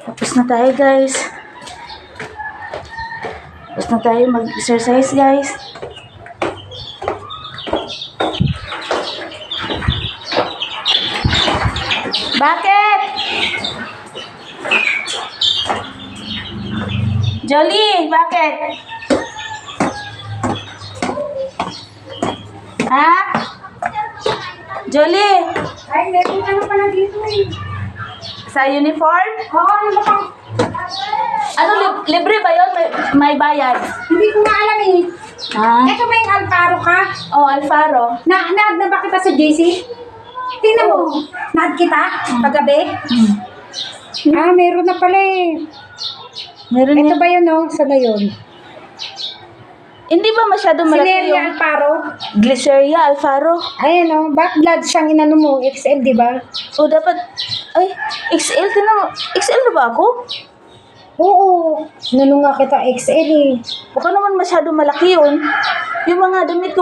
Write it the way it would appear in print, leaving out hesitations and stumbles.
Tapos na tayo, guys. Tapos na tayo mag-exercise, guys. Bakit? Jolie, bakit? Ha? Jolie, Ay, meron ka na pala dito eh. sa uniform? Oo, ano ba ka? Ano, libre ba yun? May bayad? Hindi ko nga alam eh. Ha? Ito ba yung Alparo ka? Oh, Alfaro. Na-add na ba kita sa JC? Tingnan mo. Na-add kita? Paggabi? Ah, meron na pala eh. Meron Ito yan. ba yun oh? Sana yun? Hindi ba masyado malaki Sineria yung Alparo? Glyceria, Alfaro? Ayan oh. Back blood siyang inano mo. XL, di ba? O dapat, ay, XL, tinan mo. XL na ba ako? Oo. Inano nga kita XL eh. Baka naman masyado malaki yun. Yung mga damit ko